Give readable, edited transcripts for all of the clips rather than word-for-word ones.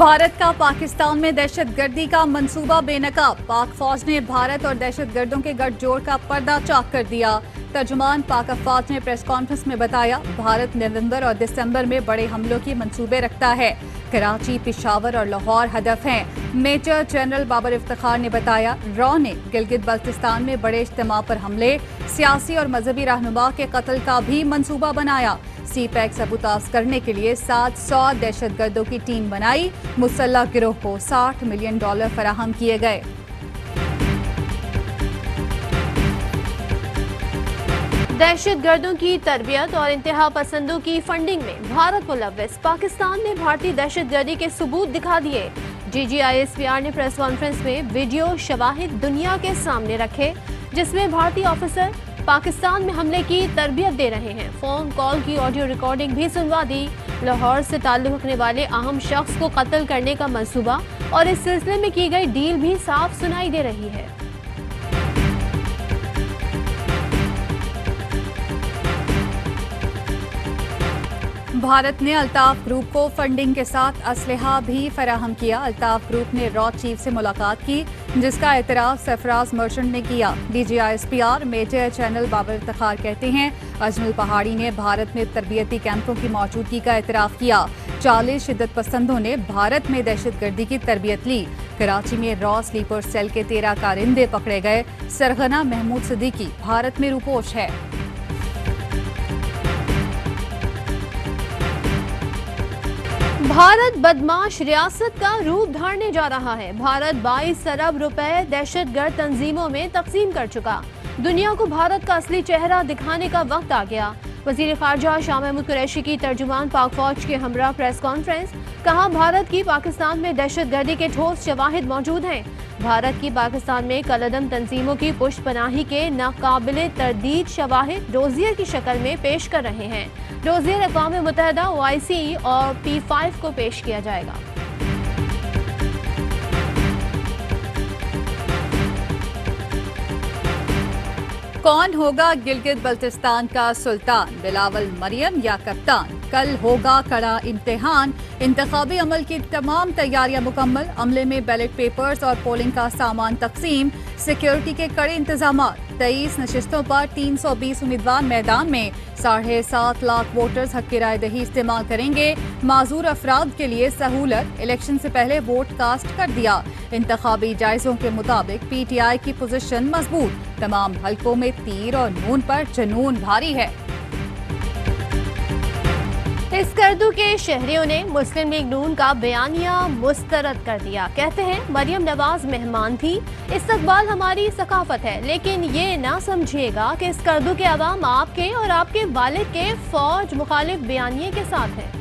भारत का पाकिस्तान में दहशतगर्दी का मंसूबा बेनकाब। पाक फौज ने भारत और दहशतगर्दों के गठजोड़ का पर्दा चाक कर दिया। तर्जुमान पाक अफवाज ने प्रेस कॉन्फ्रेंस में बताया, भारत नवंबर और दिसंबर में बड़े हमलों की मंसूबे रखता है। कराची, पिशावर और लाहौर हदफ हैं। मेजर जनरल बाबर इफ्तिखार ने बताया, रॉ ने गिलगित बल्तिस्तान में बड़े इज्तिमा पर हमले, सियासी और मजहबी रहनुमा के कत्ल का भी मंसूबा बनाया। सी पैक सबूताज करने के लिए 700 दहशतगर्दों की टीम बनाई। मुसल्लह गिरोह को $60 मिलियन फराहम किए गए। दहशतगर्दों की तरबियत और इंतहा पसंदों की फंडिंग में भारत मुलव्वस। पाकिस्तान ने भारतीय दहशतगर्दी के सबूत दिखा दिए। DGISPR ने प्रेस कॉन्फ्रेंस में वीडियो शवाहिद दुनिया के सामने रखे, जिसमें भारतीय ऑफिसर पाकिस्तान में हमले की तरबियत दे रहे हैं। फोन कॉल की ऑडियो रिकॉर्डिंग भी सुनवा दी। लाहौर से ताल्लुक रखने वाले अहम शख्स को कत्ल करने का मंसूबा और इस सिलसिले में की गई डील भी साफ सुनाई दे रही है। भारत ने अल्ताफ ग्रुप को फंडिंग के साथ असलहा भी फराहम किया। अल्ताफ ग्रुप ने रॉ चीफ से मुलाकात की, जिसका एतराफ सरफराज मर्चेंट ने किया। DGISPR major general Babar Iftikhar कहते हैं, अजमल पहाड़ी ने भारत में तरबियती कैंपों की मौजूदगी का एतराफ किया। 40 शिद्दत पसंदों ने भारत में दहशतगर्दी की तरबियत ली। कराची में रॉ स्लीपर सेल के 13 कारिंदे पकड़े गए। सरगना महमूद सिद्दीकी भारत में रूपोश है। भारत बदमाश रियासत का रूप धारने जा रहा है। भारत 22 अरब रुपए दहशतगर्द तंजीमों में तकसीम कर चुका। दुनिया को भारत का असली चेहरा दिखाने का वक्त आ गया। वजीर खारजा शाह महमूद कुरैशी की तर्जुमान पाक फौज के हमरा प्रेस कॉन्फ्रेंस। कहा, भारत की पाकिस्तान में दहशतगर्दी के ठोस शवाहिद मौजूद हैं। भारत की पाकिस्तान में कलअदम तंजीमों की पुष्टपनाही के नाकाबिले तरदीद शवाहिद डोजियर की शक्ल में पेश कर रहे हैं। डोजियर अक़वाम मुत्तहिदा, OIC और P5 को पेश किया जाएगा। कौन होगा गिलगित बल्तिस्तान का सुल्तान, बिलावल मरियम या कप्तान? कल होगा कड़ा इम्तिहान। इंतखाबी अमल की तमाम तैयारियां मुकम्मल। अमले में बैलेट पेपर्स और पोलिंग का सामान तकसीम। सिक्योरिटी के कड़े इंतजाम। 23 नशिस्तों पर 320 उम्मीदवार मैदान में। 7.5 लाख वोटर्स हक की राय दही इस्तेमाल करेंगे। माजूर अफराद के लिए सहूलत, इलेक्शन से पहले वोट कास्ट कर दिया। इंतखाबी जायजों के मुताबिक PTI की पोजीशन मजबूत। तमाम हलकों में तीर और नून पर जनून भारी है। स्कर्दू के शहरियों ने मुस्लिम लीग नून का बयानिया मुस्तरद कर दिया। कहते हैं, मरियम नवाज मेहमान थी, इस्तकबाल हमारी सकाफत है, लेकिन ये ना समझिएगा कि स्कर्दू के अवाम आपके और आपके वालिद के फौज मुखालिफ बयानिए के साथ है।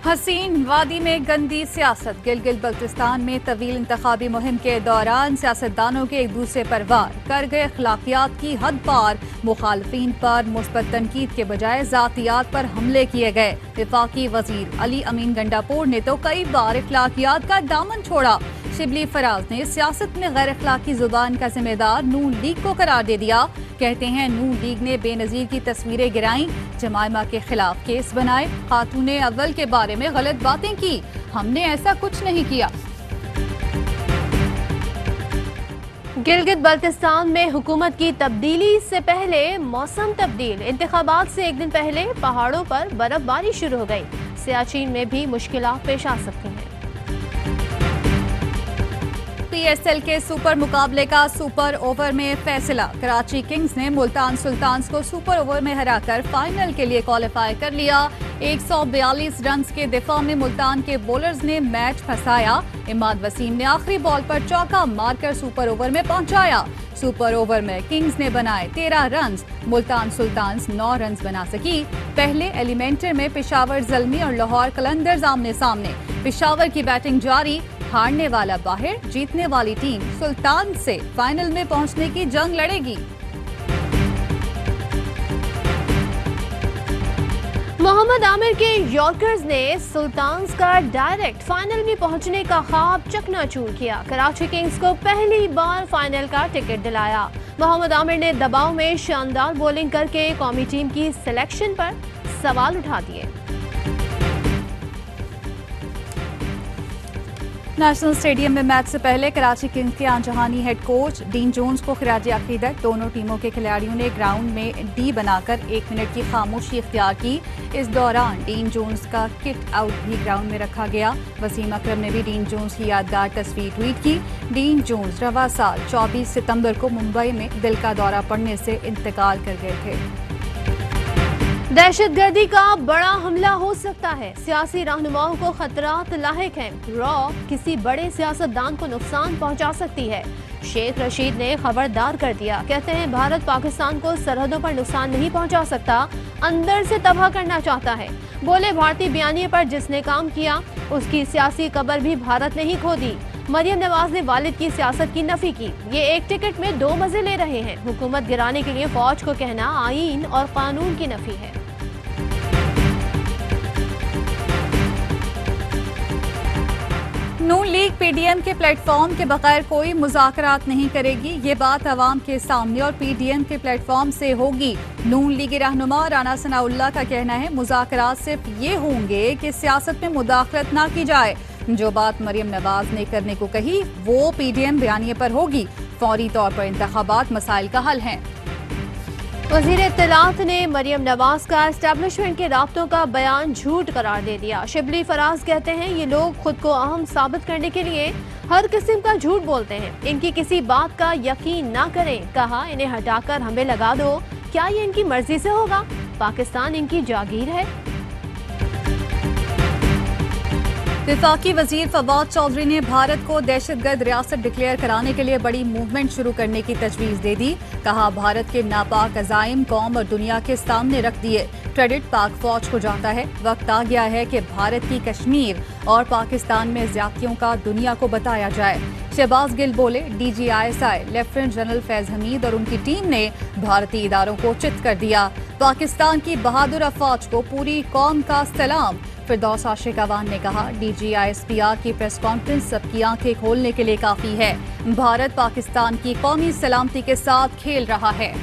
हसीन वादी में गंदी सियासत। गिलगित बल्तिस्तान में तवील इंतखाबी मुहिम के दौरान सियासतदानों के एक दूसरे पर वार कर गए। अखलाकियात की हद पार। मुखालफीन पर मुस्बत तनकीद के बजाय जातियात पर हमले किए गए। वफाकी वजीर अली अमीन गंडापुर ने तो कई बार अखलाकियात का दामन छोड़ा। शिबली फराज ने सियासत में गैर अखलाकी जुबान का जिम्मेदार नून लीग को करार दे दिया। कहते हैं, नून लीग ने बेनजीर की तस्वीरें गिराई, जमाइमा के खिलाफ केस बनाए, खातूने अव्वल के बारे में गलत बातें की। हमने ऐसा कुछ नहीं किया। गिलगित बल्तिस्तान में हुकूमत की तब्दीली से पहले मौसम तब्दील। इंतखाबात से एक दिन पहले पहाड़ों पर बर्फबारी शुरू हो गई। सियाचिन में भी मुश्किलात पेश आ सकती हैं। PSL के सुपर मुकाबले का सुपर ओवर में फैसला। कराची किंग्स ने मुल्तान सुल्तान्स को सुपर ओवर में हराकर फाइनल के लिए क्वालिफाई कर लिया। 142 रन के दिफा में मुल्तान के बॉलर्स ने मैच फंसाया। इमाद वसीम ने आखिरी बॉल पर चौका मारकर सुपर ओवर में पहुंचाया। सुपर ओवर में किंग्स ने बनाए 13 रन। मुल्तान सुल्तान्स 9 रन बना सकी। पहले एलिमेंटर में पिशावर ज़ल्मी और लाहौर कलंदर्स आमने सामने। पिशावर की बैटिंग जारी। हारने वाला बाहर, जीतने वाली टीम सुल्तान से फाइनल में पहुंचने की जंग लड़ेगी। मोहम्मद आमिर के यॉर्कर्स ने सुल्तान्स का डायरेक्ट फाइनल में पहुंचने का ख्वाब चकनाचूर किया। कराची किंग्स को पहली बार फाइनल का टिकट दिलाया। मोहम्मद आमिर ने दबाव में शानदार बॉलिंग करके कौमी टीम की सिलेक्शन पर सवाल उठा दिए। नेशनल स्टेडियम में मैच से पहले कराची किंग्स के आंजहानी हेड कोच डीन जोन्स को खिराज अकीदत। दोनों टीमों के खिलाड़ियों ने ग्राउंड में डी बनाकर 1 मिनट की खामोशी इख्तियार की। इस दौरान डीन जोन्स का किट आउट भी ग्राउंड में रखा गया। वसीम अकरम ने भी डीन जोन्स की यादगार तस्वीर ट्वीट की। डीन जोन्स रवा साल 24 सितंबर को मुंबई में दिल का दौरा पड़ने से इंतकाल कर गए थे। दहशतगर्दी का बड़ा हमला हो सकता है, सियासी रहनुमाओं को खतरात लाहिक हैं। रॉ किसी बड़े सियासतदान को नुकसान पहुंचा सकती है। शेख रशीद ने खबरदार कर दिया, कहते हैं भारत पाकिस्तान को सरहदों पर नुकसान नहीं पहुंचा सकता, अंदर से तबाह करना चाहता है। बोले भारतीय बयानिए पर जिसने काम किया उसकी सियासी कब्र भी भारत ने ही खोदी। मरियम नवाज ने वालिद की सियासत की नफी की। ये एक टिकट में 2 मजे ले रहे हैं। हुकूमत गिराने के लिए फौज को कहना आईन और कानून की नफी है। नून लीग पीडीएम के प्लेटफॉर्म के बगैर कोई मुज़ाकरात नहीं करेगी। ये बात अवाम के सामने और पीडीएम के प्लेटफॉर्म से होगी। नून लीगी रहनुमा राना सनाउल्लाह का कहना है मुज़ाकरात सिर्फ ये होंगे कि सियासत में मुदाखलत ना की जाए। जो बात मरियम नवाज ने करने को कही वो पीडीएम बयानिए पर होगी। फौरी तौर पर इंतखाबात मसाइल का हल हैं। वज़ीर इत्तलात ने मरियम नवाज का एस्टेब्लिशमेंट के राब्तों का बयान झूठ करार दे दिया। शिबली फराज कहते हैं ये लोग खुद को अहम साबित करने के लिए हर किस्म का झूठ बोलते हैं। इनकी किसी बात का यकीन ना करें। कहा इन्हें हटाकर हमें लगा दो। क्या ये इनकी मर्जी से होगा? पाकिस्तान इनकी जागीर है। वफाकी वजीर फवाद चौधरी ने भारत को दहशतगर्द रियासत डिक्लेयर कराने के लिए बड़ी मूवमेंट शुरू करने की तजवीज़ दे दी। कहा भारत के नापाक अज़ाइम कौम और दुनिया के सामने रख दिए। क्रेडिट पाक फौज को जाता है। वक्त आ गया है कि भारत की कश्मीर और पाकिस्तान में ज्यादतियों का दुनिया को बताया जाए। शहबाज गिल बोले DGISI lieutenant general Faiz Hamid और उनकी टीम ने भारतीय इदारों को चित कर दिया। पाकिस्तान की बहादुर अफवाज को पूरी कौम का सलाम। फिरदौस आशिक अवान ने कहा DGISPR की प्रेस कॉन्फ्रेंस सबकी आंखें खोलने के लिए काफी है। भारत पाकिस्तान की कौमी सलामती के साथ खेल रहा है।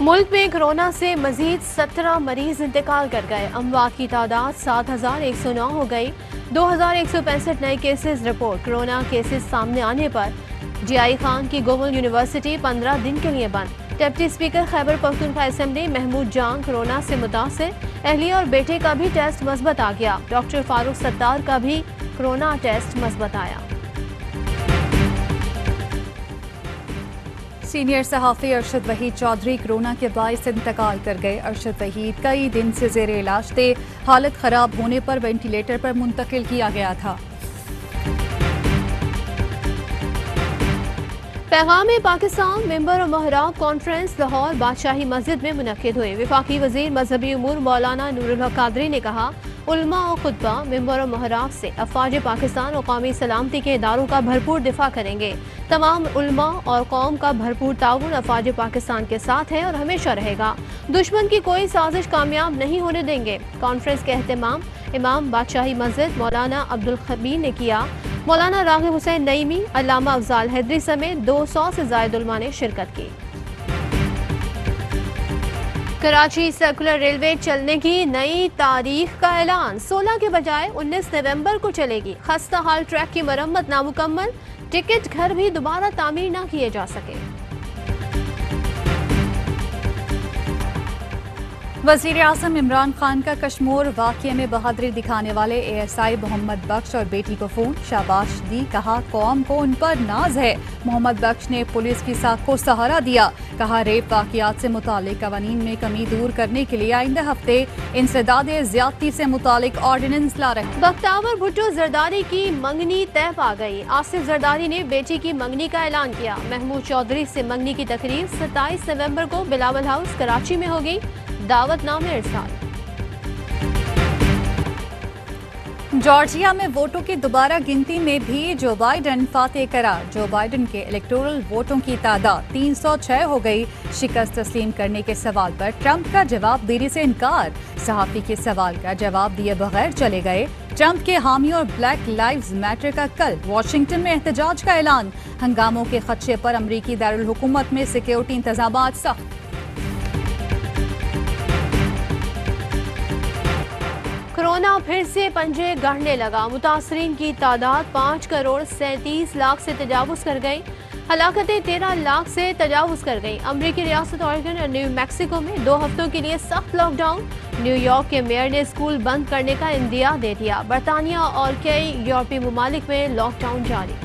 मुल्क में कोरोना से मजीद 17 मरीज इंतकाल कर गए। अमवात की तादाद 7,109 हो गई। 2,165 नए केसेस रिपोर्ट। कोरोना केसेस सामने आने पर GI खान की गोमल यूनिवर्सिटी 15 दिन के लिए बंद। Deputy speaker Khyber Pakhtunkhwa assembly Mahmood Jan corona से मुतासिर। अहलिया और बेटे का भी टेस्ट मस्बत आ गया। डॉक्टर फारूक सत्तार का भी कोरोना टेस्ट मस्बत आया। सीनियर सहाफ़ी अरशद वहीद चौधरी कोरोना के बाइस इंतकाल कर गए। अरशद वहीद कई दिन से ज़ेरे इलाज थे। हालत ख़राब होने पर वेंटिलेटर पर मुंतकिल किया गया था। पैगाम पाकिस्तान मेंबर और महराब कॉन्फ्रेंस लाहौर बादशाही मस्जिद में मुनक्किद हुए। वफाकी वजीर मजहबी उमूर मौलाना नूरुल हक कादरी ने कहा उलमा और खुतबा मेंबर और महराब से अफवाज पाकिस्तान और कौमी सलामती के इदारों का भरपूर दिफा करेंगे। तमाम उलमा और कौम का भरपूर ताउन अफवाज पाकिस्तान के साथ है और हमेशा रहेगा। दुश्मन की कोई साजिश कामयाब नहीं होने देंगे। कॉन्फ्रेंस के एहतमाम इमाम बादशाही मस्जिद मौलाना अब्दुल खबीर ने किया। मौलाना रागिब हुसैन नईमी, अल्लामा अफजाल हैदरी समेत 200 से ज़ायद उलमा ने शिरकत की। कराची सर्कुलर रेलवे चलने की नई तारीख का ऐलान। 16 के बजाय 19 नवंबर को चलेगी। खस्ता हाल ट्रैक की मरम्मत नामुकम्मल। टिकट घर भी दोबारा तामीर न किए जा सके। वज़ीर आज़म इमरान खान का कश्मीर वाक़ये में बहादुरी दिखाने वाले ASI मोहम्मद बख्श और बेटी को फ़ोन। शाबाश दी। कहा कौम को उन पर नाज है। मोहम्मद बख्श ने पुलिस की साख को सहारा दिया। कहा रेप वाक़यात से मुतालिक कवानीन में कमी दूर करने के लिए आइंदा हफ्ते इंसदादे ज़्यादती से मुतालिक ऑर्डिनेंस ला रहे। बख्तावर भुट्टो जरदारी की मंगनी तय पा गई। आसिफ जरदारी ने बेटी की मंगनी का ऐलान किया। महमूद चौधरी से मंगनी की तकरीब 27 नवंबर को बिलावल हाउस कराची में होगी। दावतनामे इरसाल। जॉर्जिया में वोटों की दोबारा गिनती में भी जो बाइडन फातेह करार। जो बाइडन के इलेक्टोरल वोटों की तादाद 306 हो गई। शिकस्त तस्लीम करने के सवाल पर ट्रंप का जवाब देने से इनकार। सहाफी के सवाल का जवाब दिए बगैर चले गए। ट्रंप के हामी और ब्लैक लाइव्स मैटर का कल वाशिंगटन में एहतजाज का ऐलान। हंगामों के खदशे पर अमरीकी दारुल हुकूमत में सिक्योरिटी इंतजामात सख्त। कोरोना फिर से पंजे गाड़ने लगा। मुतासरीन की तादाद 5,37,00,000 से तजावुज़ कर गई। हलाकतें 13 लाख से तजावुज़ कर गई। अमरीकी रियासत ऑरेगन और न्यू मैक्सिको में 2 हफ्तों के लिए सख्त लॉकडाउन। न्यूयॉर्क के मेयर ने स्कूल बंद करने का इंदिया दे दिया। बरतानिया और कई यूरोपीय ममालिक में लॉकडाउन जारी।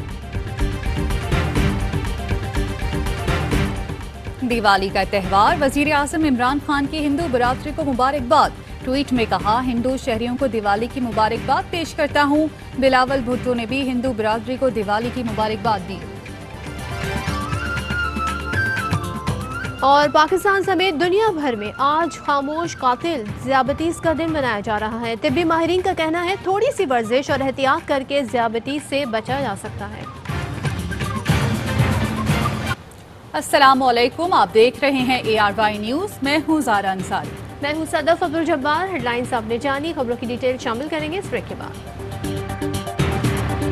दिवाली का त्यौहार, वजीर आज़म इमरान खान की हिंदू बरादरी को मुबारकबाद। ट्वीट में कहा, हिंदू शहरियों को दिवाली की मुबारकबाद पेश करता हूँ। बिलावल भुट्टो ने भी हिंदू बरादरी को दिवाली की मुबारकबाद दी। और पाकिस्तान समेत दुनिया भर में आज खामोश कातिल ज़ियाबतीस का दिन मनाया जा रहा है। तिब्बी माहिरीन का कहना है थोड़ी सी वर्जिश और एहतियात करके ज़ियाबतीस से बचा जा सकता है। अस्सलामुअलैकुम, आप देख रहे हैं ARY न्यूज़। मैं हूँ ज़ारा अंसारी। मैं हूँ सदफ अब्दुल जब्बार। हेडलाइंस आपने जानी, खबरों की डिटेल शामिल करेंगे इस ब्रेक के बाद।